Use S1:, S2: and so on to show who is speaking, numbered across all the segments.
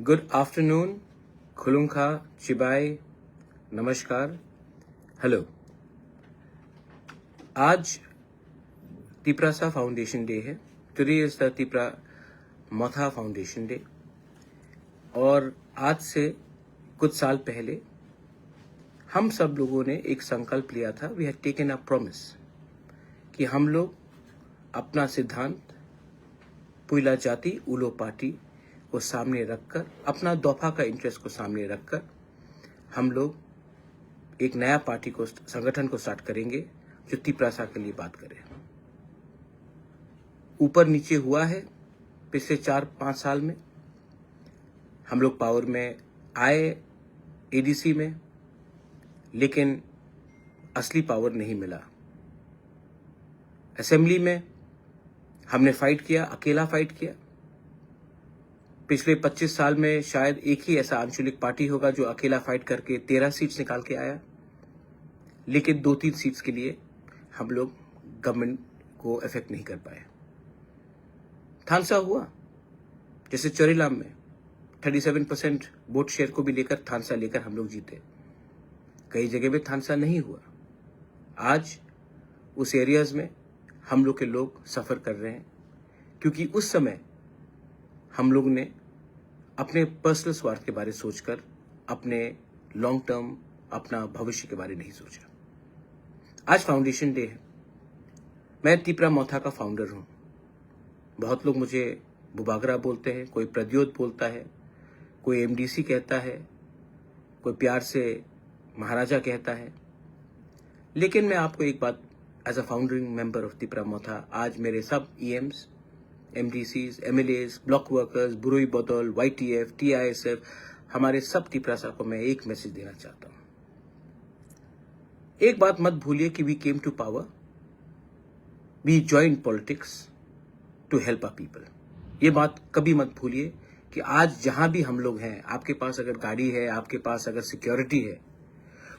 S1: Good afternoon, खुलुंखा, चिबाई, नमस्कार, hello. आज Tiprasa foundation day है। Today is the Tipra Motha foundation day. और आज से कुछ साल पहले हम सब लोगों ने एक संकल्प लिया था। We had taken a promise कि हम लोग अपना सिद्धांत पुइला जाति उलो पार्टी को सामने रखकर, अपना दोफा का इंटरेस्ट को सामने रखकर हम लोग एक नया पार्टी को, संगठन को स्टार्ट करेंगे जो तिप्रासा के लिए बात करे। ऊपर नीचे हुआ है पिछले 4-5 साल में। हम लोग पावर में आए एडीसी में, लेकिन असली पावर नहीं मिला। असेंबली में हमने फाइट किया, अकेला फाइट किया। पिछले 25 साल में शायद एक ही ऐसा आंचलिक पार्टी होगा जो अकेला फाइट करके 13 सीट्स निकाल के आया, लेकिन 2-3 सीट्स के लिए हम लोग गवर्नमेंट को इफेक्ट नहीं कर पाए। थानसा हुआ, जैसे चोरीलाम में 37% वोट शेयर को भी लेकर थानसा लेकर हम लोग जीते। कई जगह पे थानसा नहीं हुआ। आज उस एरियाज में हम लोग के लोग सफर कर रहे हैं, क्योंकि उस समय हम लोग ने अपने पर्सनल स्वार्थ के बारे सोचकर अपने लॉन्ग टर्म, अपना भविष्य के बारे नहीं सोचा। आज फाउंडेशन डे है। मैं तिप्रा मोथा का फाउंडर हूं। बहुत लोग मुझे बुबागरा बोलते हैं, कोई प्रद्योत बोलता है, कोई एमडीसी कहता है, कोई प्यार से महाराजा कहता है। लेकिन मैं आपको एक बात, as a founding member of Tipra Motha, आज मेरे सब EMs, MDCs, MLAs, block workers, बुरोई बदौल, वाईटीएफ, टीआईएसएफ, हमारे सब तिप्रासा को मैं एक मैसेज देना चाहता हूं। एक बात मत भूलिए कि we came to power, we join politics to help our people. ये बात कभी मत भूलिए कि आज जहां भी हम लोग हैं, आपके पास अगर गाड़ी है, आपके पास अगर सिक्योरिटी है,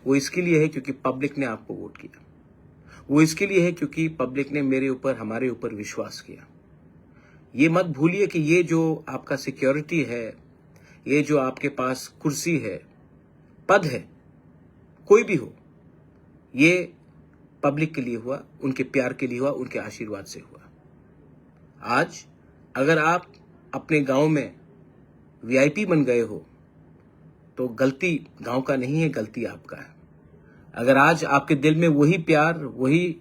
S1: वो इसके लिए है क्योंकि पब्लिक ने आपको वोट किया। वो इसके लिए है क्योंकि पब्लिक ने मेरे ऊपर, हमारे ऊपर विश्वास किया। ये मत भूलिए कि ये जो आपका सिक्योरिटी है, ये जो आपके पास कुर्सी है, पद है, कोई भी हो, ये पब्लिक के लिए हुआ, उनके प्यार के लिए हुआ, उनके आशीर्वाद से हुआ। आज अगर आप अपने गांव में वीआईपी बन गए हो, तो गलती गांव का नहीं है, गलती आपका है। अगर आज आपके दिल में वही प्यार, वही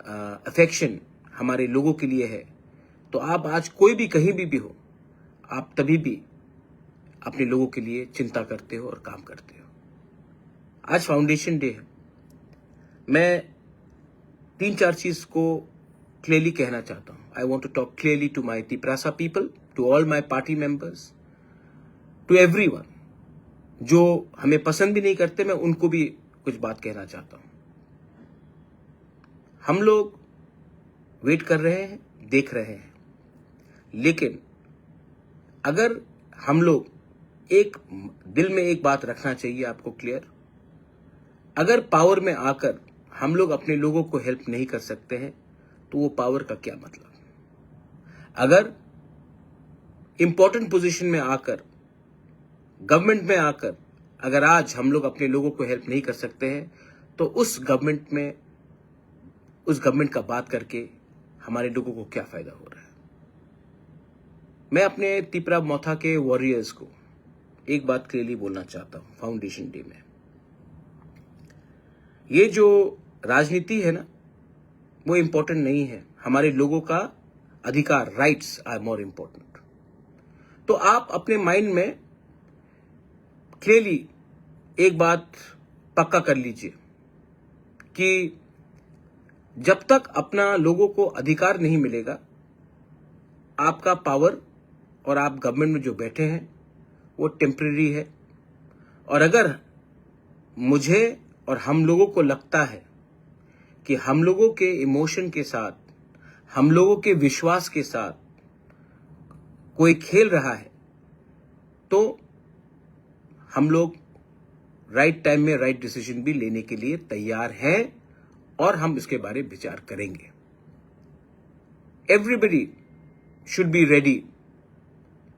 S1: अफेक्शन हमारे लोगों के लिए है, तो आप आज कोई भी कहीं भी हो, आप तभी भी अपने लोगों के लिए चिंता करते हो और काम करते हो। आज फाउंडेशन डे है। मैं 3-4 चीज को क्लियरली कहना चाहता हूं। I want to talk clearly to my Tiprasa people, to all my party members, to everyone. जो हमें पसंद भी नहीं करते, मैं उनको भी कुछ बात कहना चाहता हूं। हम लोग वेट कर रहे हैं, देख रहे हैं, लेकिन अगर हम लोग एक दिल में एक बात रखना चाहिए आपको क्लियर, अगर पावर में आकर हम लोग अपने लोगों को हेल्प नहीं कर सकते हैं, तो वो पावर का क्या मतलब। अगर इंपॉर्टेंट पोजीशन में आकर, गवर्नमेंट में आकर, अगर आज हम लोग अपने लोगों को हेल्प नहीं कर सकते हैं, तो उस गवर्नमेंट का बात करके हमारे लोगों को क्या फायदा हो रहा है। मैं अपने तिप्रा मोथा के वॉरियर्स को एक बात क्लियरली बोलना चाहता हूं फाउंडेशन डे में। ये जो राजनीति है ना, वो इंपॉर्टेंट नहीं है। हमारे लोगों का अधिकार, राइट्स आर मोर इंपॉर्टेंट। तो आप अपने माइंड में क्लियरली एक बात पक्का कर लीजिए कि जब तक अपना लोगों को अधिकार नहीं मिलेगा, आपका पावर और आप गवर्नमेंट में जो बैठे हैं वो टेम्परेरी है। और अगर मुझे और हम लोगों को लगता है कि हम लोगों के इमोशन के साथ, हम लोगों के विश्वास के साथ कोई खेल रहा है, तो हम लोग राइट टाइम में राइट डिसीजन भी लेने के लिए तैयार हैं और हम इसके बारे में विचार करेंगे। Everybody should be ready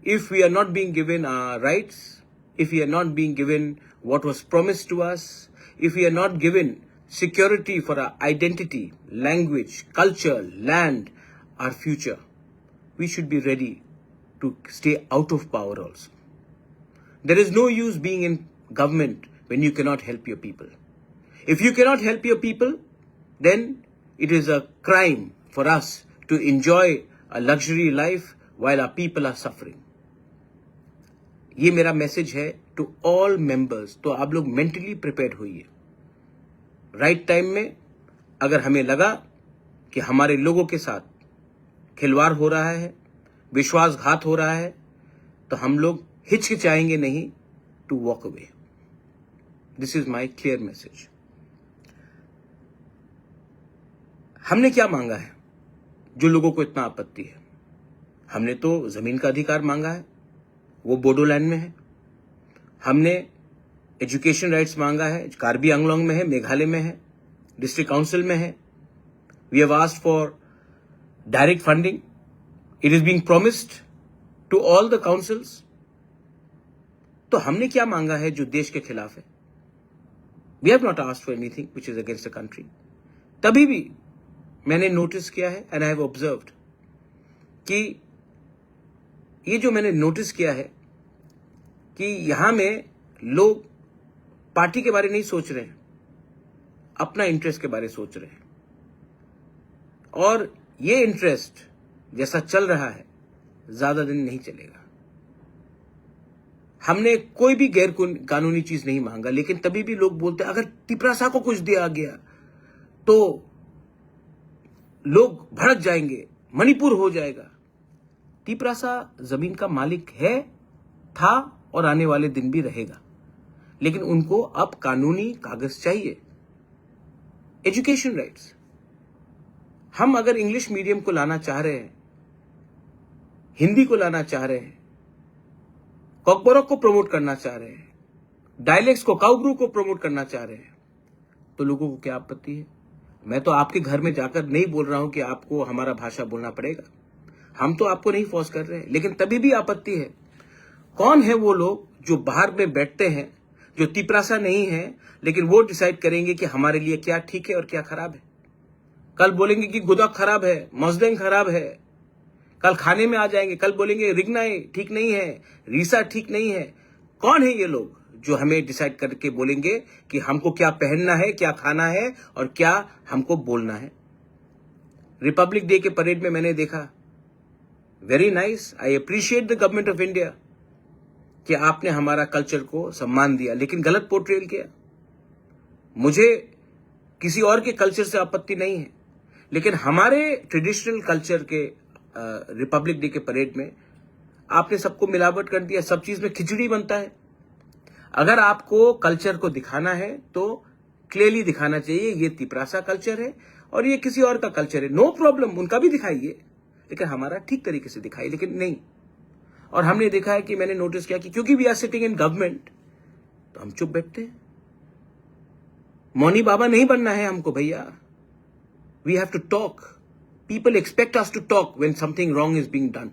S1: if we are not being given our rights, if we are not being given what was promised to us, if we are not given security for our identity, language, culture, land, our future, we should be ready to stay out of power also. There is no use being in government when you cannot help your people. If you cannot help your people, then it is a crime for us to enjoy a luxury life while our people are suffering. ये मेरा message है to all members. तो आप लोग mentally prepared होइए. Right time में अगर हमें लगा कि हमारे लोगों के साथ खिलवाड़ हो रहा है, विश्वासघात हो रहा है, तो हम लोग हिचकिचाएंगे नहीं to walk away. This is my clear message. हमने क्या मांगा है जो लोगों को इतना आपत्ति है? हमने तो जमीन का अधिकार मांगा है, वो बोडोलैंड में है. हमने एजुकेशन राइट्स मांगा है, कार्बी आंगलोंग में है, मेघालय में है, डिस्ट्रिक्ट काउंसिल में है. We have asked for direct funding. It is being promised to all the councils. तो हमने क्या मांगा है जो देश के खिलाफ है? We have not asked for anything which is against the country. तभी भी मैंने नोटिस किया है एंड आई हैव ऑब्जर्व्ड कि ये जो मैंने नोटिस किया है कि यहां में लोग पार्टी के बारे नहीं सोच रहे हैं, अपना इंटरेस्ट के बारे सोच रहे हैं. और ये इंटरेस्ट जैसा चल रहा है ज्यादा दिन नहीं चलेगा. हमने कोई भी गैर कानूनी चीज नहीं मांगा, लेकिन तभी भी लोग बोलते हैं अगर तिपरासा को कुछ दिया गया तो लोग भड़क जाएंगे, मणिपुर हो जाएगा. तिपरासा जमीन का मालिक है, था और आने वाले दिन भी रहेगा, लेकिन उनको अब कानूनी कागज चाहिए. Education rights. हम अगर इंग्लिश मीडियम को लाना चाह रहे हैं, हिंदी को लाना चाह रहे हैं, कॉकबोरक को प्रमोट करना चाह रहे हैं, डायलेक्ट्स को, काउब्रू को प्रमोट करना चाह रहे हैं, तो लोगों को क्या आपत्ति है? मैं तो आपके घर में जाकर नहीं बोल रहा हूं कि आपको हमारा भाषा बोलना पड़ेगा. हम तो आपको नहीं फोर्स कर रहे हैं, लेकिन तभी भी आपत्ति है. कौन है वो लोग जो बाहर में बैठते हैं, जो तिपरासा नहीं है, लेकिन वो डिसाइड करेंगे कि हमारे लिए क्या ठीक है और क्या खराब है? कल बोलेंगे कि गुदक खराब है, मजदेंग खराब है. कल खाने में आ जाएंगे, कल बोलेंगे रिगनाई ठीक नहीं है, रीसा ठीक नहीं है. कौन है ये लोग जो हमें डिसाइड करके बोलेंगे कि हमको क्या पहनना है, क्या खाना है और क्या हमको बोलना है? रिपब्लिक डे के परेड में मैंने देखा, very nice, I appreciate the government of India कि आपने हमारा कल्चर को सम्मान दिया, लेकिन गलत पोर्ट्रेल किया. मुझे किसी और के कल्चर से आपत्ति नहीं है, लेकिन हमारे ट्रेडिशनल कल्चर के रिपब्लिक डे के परेड में आपने सबको मिलावट कर दिया. सब चीज में खिचड़ी बनता है. अगर आपको कल्चर को दिखाना है तो क्लियरली दिखाना चाहिए ये तिपरासा कल्चर है और ये किसी और का कल्चर है. नो प्रॉब्लम, उनका भी दिखाइए, लेकिन हमारा ठीक तरीके से दिखाइए. लेकिन नहीं. और हमने देखा है कि मैंने नोटिस किया कि क्योंकि we are sitting in government तो हम चुप बैठते हैं. मौनी बाबा नहीं बनना है हमको भैया. We have to talk. People expect us to talk when something wrong is being done.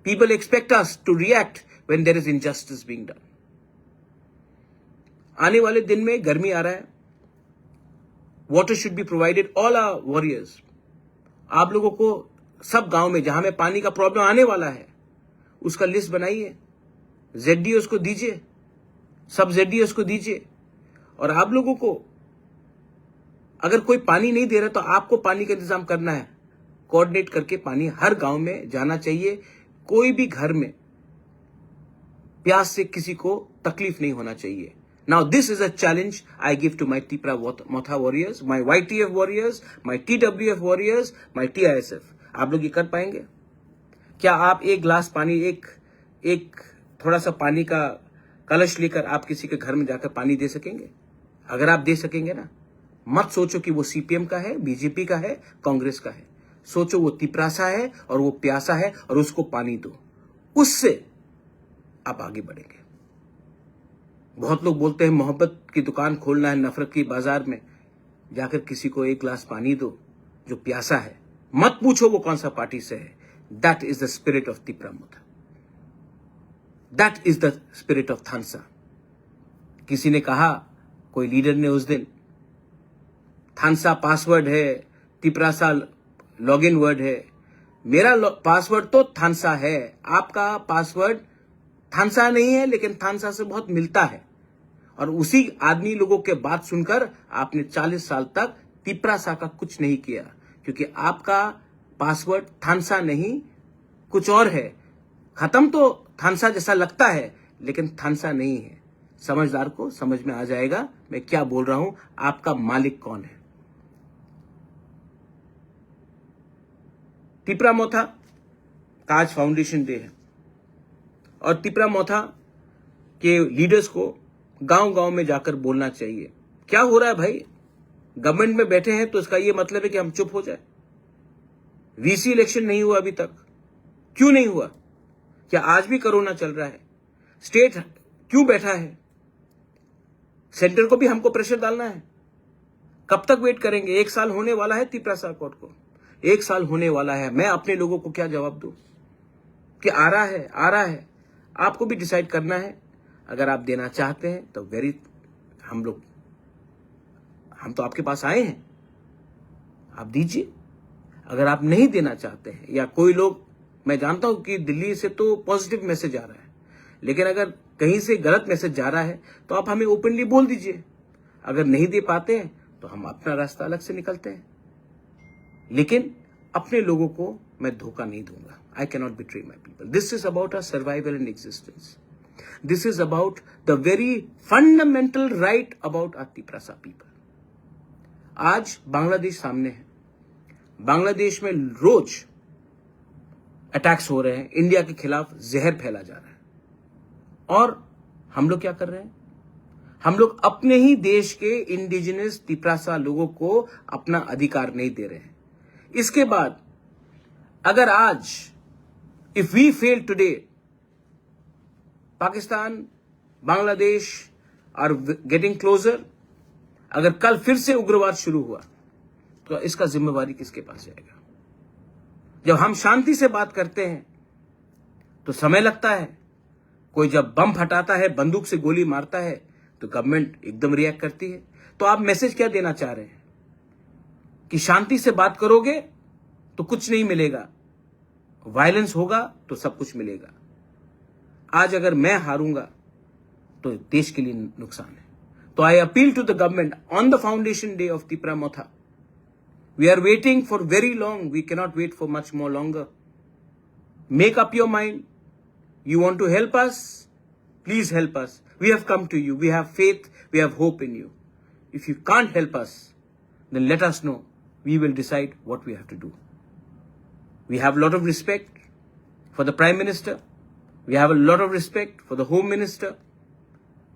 S1: People expect us to react when there is injustice being done. आने वाले दिन में गर्मी आ रहा है. Water should be provided all our warriors. आप लोगों को सब गांव में जहां में पानी का प्रॉब्लम आने वाला है उसका लिस्ट बनाइए, जेडडीओस को दीजिए, सब जेडडीओस को दीजिए. और आप लोगों को अगर कोई पानी नहीं दे रहा तो आपको पानी का इंतजाम करना है. कोऑर्डिनेट करके पानी हर गांव में जाना चाहिए. कोई भी घर में प्यास से किसी को तकलीफ नहीं होना चाहिए. Now this is a challenge I give to my Tipra Motha warriors, my YTF warriors, my TWF warriors, my TISF. आप लोग ये कर पाएंगे? क्या आप एक गिलास पानी, एक थोड़ा सा पानी का कलश लेकर आप किसी के घर में जाकर पानी दे सकेंगे? अगर आप दे सकेंगे ना, मत सोचो कि वो सीपीएम का है, बीजेपी का है, कांग्रेस का है. सोचो वो तिपरासा है और वो प्यासा है और उसको पानी दो. उससे आप आगे बढ़ेंगे. बहुत लोग बोलते हैं मोहब्बत की दुकान खोलना है नफरत की बाजार में. जाकर किसी को एक गिलास पानी दो जो प्यासा है. मत पूछो वो कौन सा पार्टी से है. That is the spirit of Tipra Motha. That is the spirit of Thansa. किसी ने कहा, कोई लीडर ने उस दिन, थानसा पासवर्ड है, तिपरासा लॉगिन वर्ड है। मेरा पासवर्ड तो थानसा है, आपका पासवर्ड थानसा नहीं है, लेकिन थानसा से बहुत मिलता है। और उसी आदमी लोगों के बात सुनकर आपने 40 साल तक तिपरासा का कुछ नहीं किया, क्योंकि आपका पासवर्ड थानसा नहीं कुछ और है। खत्म तो थानसा जैसा लगता है, लेकिन थानसा नहीं है। समझदार को समझ में आ जाएगा मैं क्या बोल रहा हूं, आपका मालिक कौन है। तिपरा मोथा का आज फाउंडेशन डे है, और तिपरा मोथा के लीडर्स को गांव गांव में जाकर बोलना चाहिए, क्या हो रहा है भाई। गवर्नमेंट में बैठे हैं तो इसका यह मतलब है कि हम चुप हो जाए। वीसी इलेक्शन नहीं हुआ अभी तक, क्यों नहीं हुआ? क्या आज भी कोरोना चल रहा है? स्टेट क्यों बैठा है? सेंटर को भी हमको प्रेशर डालना है। कब तक वेट करेंगे? 1 साल होने वाला है तिपरासा कोर्ट को, 1 साल होने वाला है। मैं अपने लोगों को क्या जवाब दूं कि आ रहा है, आ रहा है। आपको भी डिसाइड करना है। अगर आप देना चाहते हैं तो हम तो आपके पास आए हैं, आप दीजिए। अगर आप नहीं देना चाहते हैं, या कोई लोग, मैं जानता हूं कि दिल्ली से तो पॉजिटिव मैसेज आ रहा है, लेकिन अगर कहीं से गलत मैसेज जा रहा है तो आप हमें ओपनली बोल दीजिए। अगर नहीं दे पाते हैं तो हम अपना रास्ता अलग से निकलते हैं, लेकिन अपने लोगों को मैं धोखा नहीं दूंगा। I cannot betray my people. This is about our survival and existence. This is about the very fundamental right about our Tiprasa people. आज बांग्लादेश सामने है। बांग्लादेश में रोज अटैक्स हो रहे हैं, इंडिया के खिलाफ जहर फैला जा रहा है, और हम लोग क्या कर रहे हैं? हम लोग अपने ही देश के इंडिजिनस तिपरासा लोगों को अपना अधिकार नहीं दे रहे हैं। इसके बाद अगर आज if we fail today, Pakistan, Bangladesh are getting closer, अगर कल फिर से उग्रवाद शुरू हुआ तो इसका जिम्मेवारी किसके पास जाएगा? जब हम शांति से बात करते हैं तो समय लगता है, कोई जब बम फटाता है, बंदूक से गोली मारता है, तो गवर्नमेंट एकदम रिएक्ट करती है। तो आप मैसेज क्या देना चाह रहे हैं कि शांति से बात करोगे तो कुछ नहीं मिलेगा, वायलेंस होगा तो सब कुछ मिलेगा। आज अगर मैं हारूंगा तो देश के लिए नुकसान है। तो I appeal to the government on the foundation day of Tipra Motha, we are waiting for very long, we cannot wait for much more longer. Make up your mind, you want to help us, please help us. We have come to you, we have faith, we have hope in you. If you can't help us, then let us know, we will decide what we have to do. We have a lot of respect for the Prime Minister, we have a lot of respect for the Home Minister,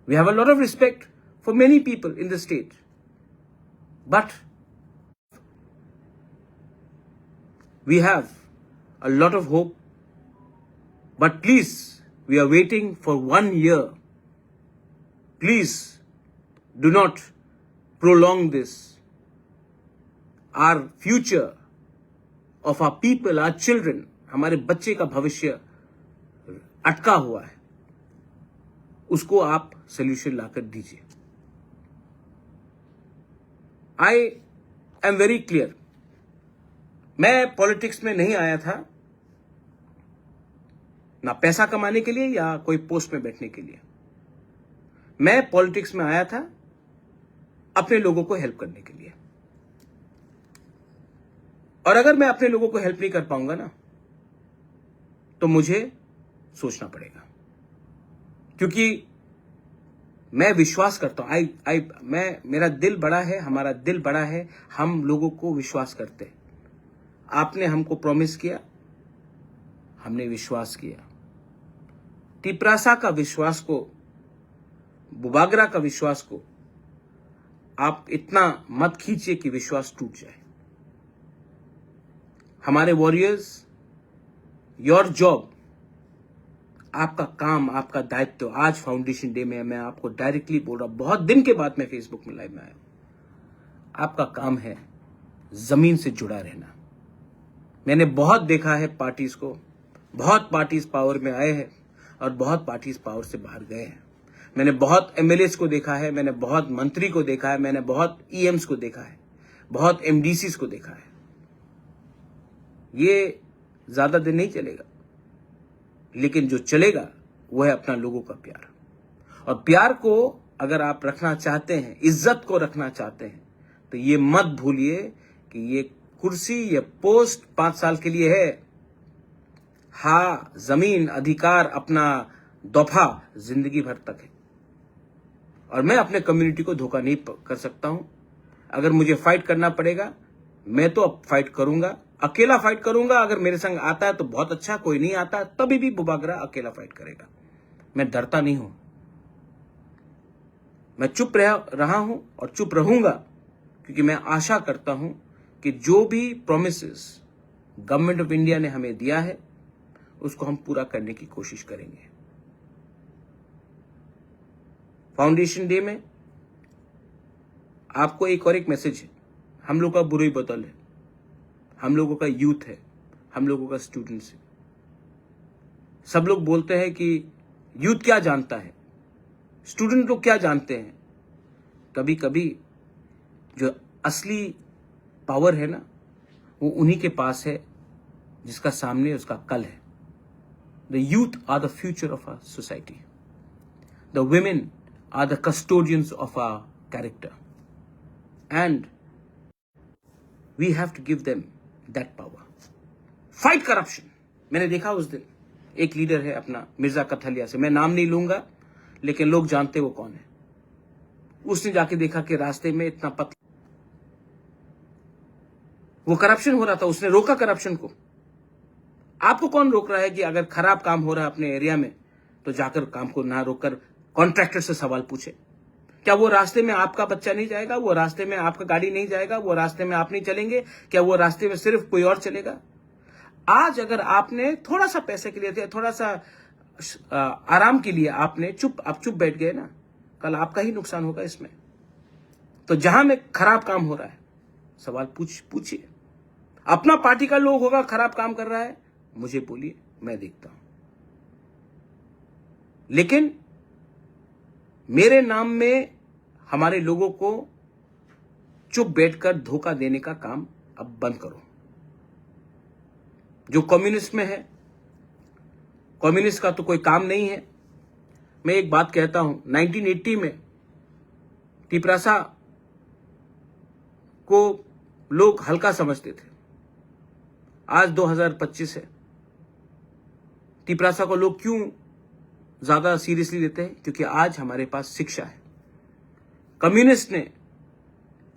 S1: we have a lot of respect for many people in the state, but we have a lot of hope. But please, we are waiting for 1 year. Please, do not prolong this. Our future of our people, our children, हमारे बच्चे का भविष्य अटका हुआ है, उसको आप solution लाकर दीजिए। I am very clear. मैं पॉलिटिक्स में नहीं आया था ना पैसा कमाने के लिए या कोई पोस्ट में बैठने के लिए। मैं पॉलिटिक्स में आया था अपने लोगों को हेल्प करने के लिए। और अगर मैं अपने लोगों को हेल्प नहीं कर पाऊंगा ना, तो मुझे सोचना पड़ेगा, क्योंकि मैं विश्वास करता हूं। मेरा दिल बड़ा है, हमारा दिल बड़ा है, हम लोगों को विश्वास करते हैं। आपने हमको प्रॉमिस किया, हमने विश्वास किया। तिपरासा का विश्वास को, बुबागरा का विश्वास को आप इतना मत खींचिए कि विश्वास टूट जाए। हमारे वॉरियर्स, योर जॉब, आपका काम, आपका दायित्व, आज फाउंडेशन डे में मैं आपको डायरेक्टली बोल रहा हूं, बहुत दिन के बाद मैं फेसबुक में लाइव में आया हूं। आपका काम है जमीन से जुड़ा रहना। मैंने बहुत देखा है पार्टीज को, बहुत पार्टीज पावर में आए हैं, और बहुत पार्टीज पावर से बाहर गए हैं। मैंने बहुत एमएलएस को देखा है, मैंने बहुत मंत्री को देखा है, मैंने बहुत ईएम्स को देखा है, बहुत एमडीसीज को देखा है। ये ज्यादा दिन नहीं चलेगा, लेकिन जो चलेगा वो है अपना लोगों का प्यार। और प्यार को अगर आप रखना चाहते हैं, इज्जत को रखना चाहते हैं, तो ये मत भूलिए कि ये कुर्सी, ये पोस्ट 5 साल के लिए है। हाँ, जमीन, अधिकार, अपना दफा जिंदगी भर तक है। और मैं अपने कम्युनिटी को धोखा नहीं कर सकता हूं। अगर मुझे फाइट करना पड़ेगा, मैं तो अब फाइट करूंगा, अकेला फाइट करूंगा। अगर मेरे संग आता है तो बहुत अच्छा, कोई नहीं आता तभी भी बुबागरा अकेला फाइट करेगा। मैं डरता नहीं हूं, मैं चुप रहा हूं और चुप रहूंगा, क्योंकि मैं आशा करता हूं कि जो भी प्रोमिसेस गवर्नमेंट ऑफ इंडिया ने हमें दिया है उसको हम पूरा करने की कोशिश करेंगे। फाउंडेशन डे में आपको एक और एक मैसेज है। हम लोग का बुरी बदल है, हम लोगों का यूथ है, हम लोगों का स्टूडेंट्स है। सब लोग बोलते हैं कि यूथ क्या जानता है, स्टूडेंट लोग क्या जानते हैं। कभी कभी जो असली पावर है ना, वो उन्हीं के पास है जिसका सामने उसका कल है। The youth are the future of our society, the women are the custodians of our character, and we have to give them that power. Fight corruption. मैंने देखा उस दिन एक लीडर है अपना मिर्जा कथलिया से, मैं नाम नहीं लूंगा लेकिन लोग जानते वो कौन है। उसने जाके देखा कि रास्ते में इतना पतला वो करप्शन हो रहा था, उसने रोका करप्शन को। आपको कौन रोक रहा है कि अगर खराब काम हो रहा है अपने एरिया में तो जाकर काम को ना रोककर कॉन्ट्रैक्टर से सवाल पूछे? क्या वो रास्ते में आपका बच्चा नहीं जाएगा? वो रास्ते में आपका गाड़ी नहीं जाएगा? वो रास्ते में आप नहीं चलेंगे? क्या वो रास्ते में सिर्फ कोई और चलेगा? आज अगर आपने थोड़ा सा पैसे के लिए, थोड़ा सा आराम के लिए आपने आप चुप बैठ गए ना, कल आपका ही नुकसान होगा इसमें। तो जहां में खराब काम हो रहा है सवाल पूछिए। अपना पार्टी का लोग होगा खराब काम कर रहा है, मुझे बोलिए, मैं देखता हूं। लेकिन मेरे नाम में हमारे लोगों को चुप बैठकर धोखा देने का काम अब बंद करो। जो कम्युनिस्ट में है, कम्युनिस्ट का तो कोई काम नहीं है। मैं एक बात कहता हूं, 1980 में तिपरासा को लोग हल्का समझते थे, आज 2025 है। तिपरासा को लोग क्यों ज्यादा सीरियसली लेते हैं? क्योंकि आज हमारे पास शिक्षा है। कम्युनिस्ट ने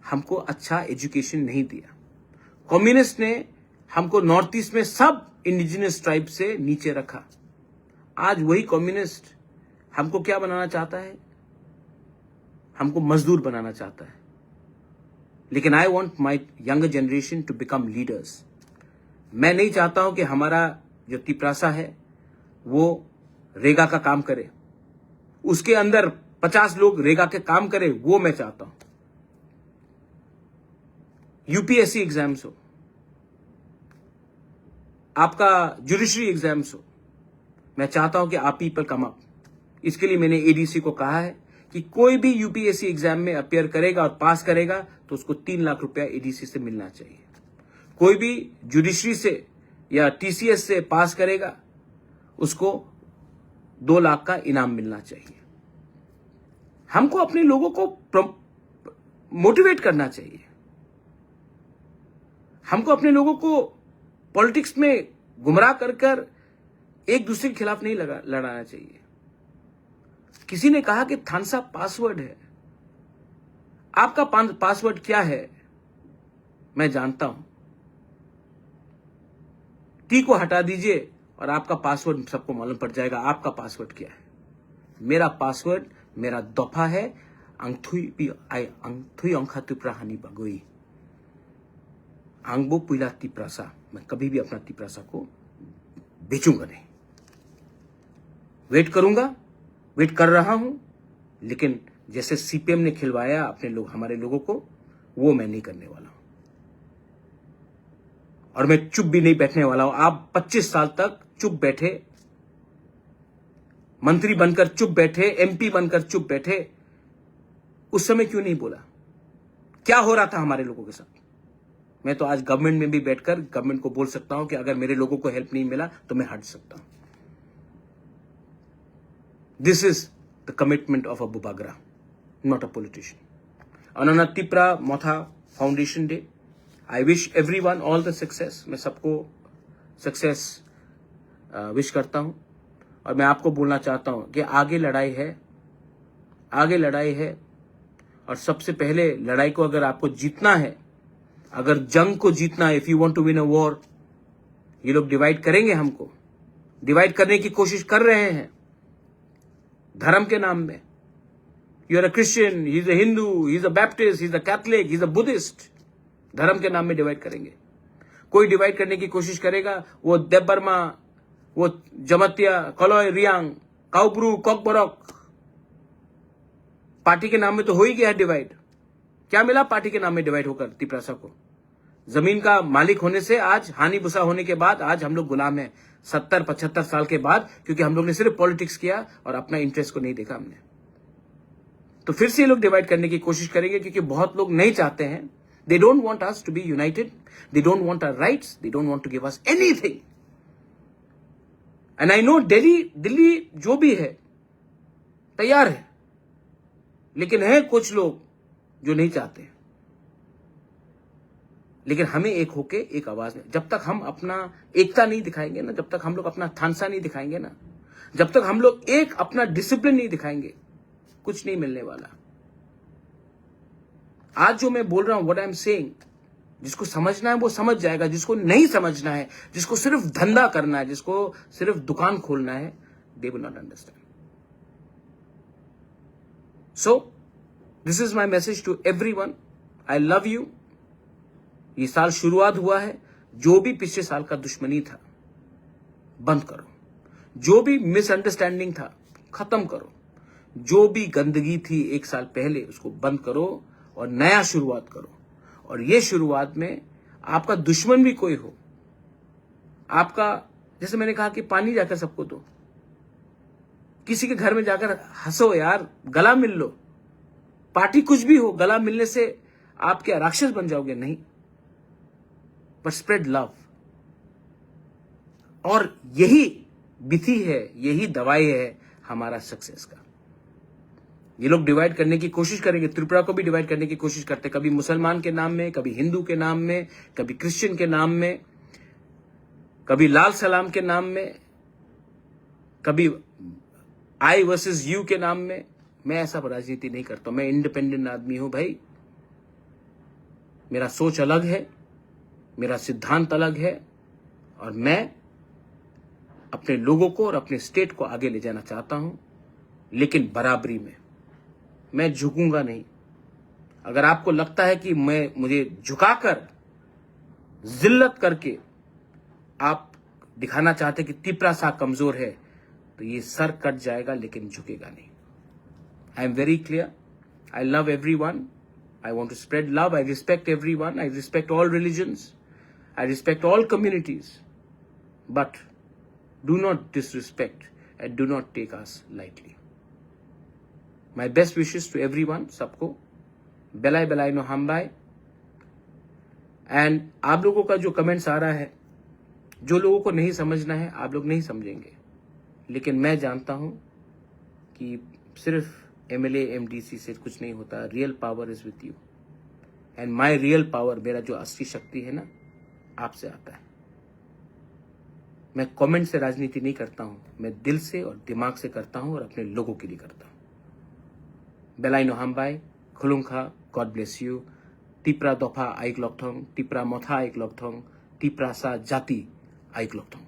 S1: हमको अच्छा एजुकेशन नहीं दिया। कम्युनिस्ट ने हमको नॉर्थ ईस्ट में सब इंडिजिनस ट्राइब से नीचे रखा। आज वही कम्युनिस्ट हमको क्या बनाना चाहता है? हमको मजदूर बनाना चाहता है। लेकिन I want my younger generation to become leaders. मैं नहीं चाहता हूं कि हमारा जो तिपरासा है वो रेगा का काम करे, उसके अंदर 50 लोग रेगा के काम करे, वो मैं चाहता हूं। यूपीएससी एग्जाम्स हो, आपका जुडिशरी एग्जाम्स हो, मैं चाहता हूं कि आप पीपल कम अप। इसके लिए मैंने एडीसी को कहा है कि कोई भी यूपीएससी एग्जाम में अपियर करेगा और पास करेगा तो उसको 3 लाख रुपया एडीसी से मिलना चाहिए। कोई भी जुडिशरी से या टीसीएस से पास करेगा उसको 2 लाख का इनाम मिलना चाहिए। हमको अपने लोगों को मोटिवेट करना चाहिए। हमको अपने लोगों को पॉलिटिक्स में गुमराह कर एक दूसरे के खिलाफ नहीं लड़ाना चाहिए। किसी ने कहा कि थानसा पासवर्ड है। आपका पासवर्ड क्या है मैं जानता हूं। टी को हटा दीजिए और आपका पासवर्ड सबको मालूम पड़ जाएगा आपका पासवर्ड क्या है। मेरा पासवर्ड, मेरा दफा है अंगथुई अंखा तिप्राहानी बगोई आंगबो पुइला तिप्रासा। मैं कभी भी अपना तिप्रासा को बेचूंगा नहीं। वेट करूंगा, वेट कर रहा हूं, लेकिन जैसे सीपीएम ने खिलवाया अपने लोग, हमारे लोगों को, वो मैं नहीं करने वाला हूं। और मैं चुप भी नहीं बैठने वाला हूं। आप 25 साल तक चुप बैठे, मंत्री बनकर चुप बैठे, एमपी बनकर चुप बैठे, उस समय क्यों नहीं बोला? क्या हो रहा था हमारे लोगों के साथ? मैं तो आज गवर्नमेंट में भी बैठकर गवर्नमेंट को बोल सकता हूं कि अगर मेरे लोगों को हेल्प नहीं मिला तो मैं हट सकता हूं। This is the commitment of a Bubagra, not a politician. On Tipra Motha foundation day, I wish everyone all the success. मैं सबको सक्सेस विश करता हूं और मैं आपको बोलना चाहता हूं कि आगे लड़ाई है, आगे लड़ाई है। और सबसे पहले लड़ाई को अगर आपको जीतना है, अगर जंग को जीतना है, if you want to win a war, ये लोग डिवाइड करेंगे, हमको डिवाइड करने की कोशिश कर रहे हैं धर्म के नाम में। You are a Christian, he is a Hindu, he is a Baptist, he is a Catholic, he is a Buddhist. धर्म के नाम में डिवाइड करेंगे। कोई डिवाइड करने की कोशिश करेगा, वो देबबर्मा, वो जमतिया, कलोय, रियांग, काउब्रू, कॉकबरॉक, पार्टी के नाम में तो हो ही गया डिवाइड। क्या मिला पार्टी के नाम में डिवाइड होकर तिपरासा को? जमीन का मालिक होने से आज, हानि बुसा होने के बाद आज हम लोग गुलाम हैं 70-75 साल के बाद, क्योंकि हम लोग ने सिर्फ पॉलिटिक्स किया और अपना इंटरेस्ट को नहीं देखा हमने। तो फिर से ये लोग डिवाइड करने की कोशिश करेंगे, क्योंकि बहुत लोग नहीं चाहते हैं। They don't want us to be united, they don't want our rights, they don't want to give us anything. And I know Delhi जो भी है तैयार है, लेकिन है कुछ लोग जो नहीं चाहते। लेकिन हमें एक होके एक आवाज में, जब तक हम अपना एकता नहीं दिखाएंगे ना, जब तक हम लोग अपना थानसा नहीं दिखाएंगे ना, जब तक हम लोग एक अपना डिसिप्लिन नहीं दिखाएंगे, कुछ नहीं मिलने वाला। आज जो मैं बोल रहा हूं, व्हाट आई एम सेइंग, जिसको समझना है वो समझ जाएगा, जिसको नहीं समझना है, जिसको सिर्फ धंधा करना है, जिसको सिर्फ दुकान खोलना है, they will not understand. So this is my message to everyone, I love you. ये साल शुरुआत हुआ है, जो भी पिछले साल का दुश्मनी था बंद करो, जो भी मिसअंडरस्टैंडिंग था खत्म करो, जो भी गंदगी थी एक साल पहले उसको बंद करो और नया शुरुआत करो। और ये शुरुआत में आपका दुश्मन भी कोई हो, आपका, जैसे मैंने कहा कि पानी जाकर सबको दो, किसी के घर में जाकर हंसो यार, गला मिल लो। पार्टी कुछ भी हो, गला मिलने से आप क्या राक्षस बन जाओगे? नहीं, बट स्प्रेड लव। और यही विधि है, यही दवाई है हमारा सक्सेस का। ये लोग डिवाइड करने की कोशिश करेंगे, त्रिपुरा को भी डिवाइड करने की कोशिश करते, कभी मुसलमान के नाम में, कभी हिंदू के नाम में, कभी क्रिश्चियन के नाम में, कभी लाल सलाम के नाम में, कभी आई वर्सेस यू के नाम में। मैं ऐसा राजनीति नहीं करता, मैं इंडिपेंडेंट आदमी हूं भाई। मेरा सोच अलग है, मेरा सिद्धांत अलग है, और मैं अपने लोगों को और अपने स्टेट को आगे ले जाना चाहता हूं, लेकिन बराबरी में। मैं झुकूंगा नहीं। अगर आपको लगता है कि मुझे झुकाकर, जिल्लत करके आप दिखाना चाहते कि तिपरासा कमजोर है, तो ये सर कट जाएगा, लेकिन झुकेगा नहीं। I am very clear, I love everyone, I want to spread love. I respect everyone. I respect all religions. I respect all communities. But do not disrespect and do not take us lightly. My best wishes to everyone, सबको बेलाई बेलाई नो हमबाई। And आप लोगों का जो comments आ रहा है, जो लोगों को नहीं समझना है, आप लोग नहीं समझेंगे, लेकिन मैं जानता हूं कि सिर्फ MLA MDC से कुछ नहीं होता। Real power is with you, and my real power, मेरा जो असली शक्ति है ना, आपसे आता है। मैं कमेंट से राजनीति नहीं करता हूं, मैं दिल से और दिमाग से करता हूं, और अपने लोगों के लिए करता हूं। बेलाई नो हमबाई, खुलुंखा, गॉड ब्लेस यू। तिप्रा दफा आइक लकथों, तिप्रा मथा आइक लकथों, तिप्रासा जाति आइक लकथों।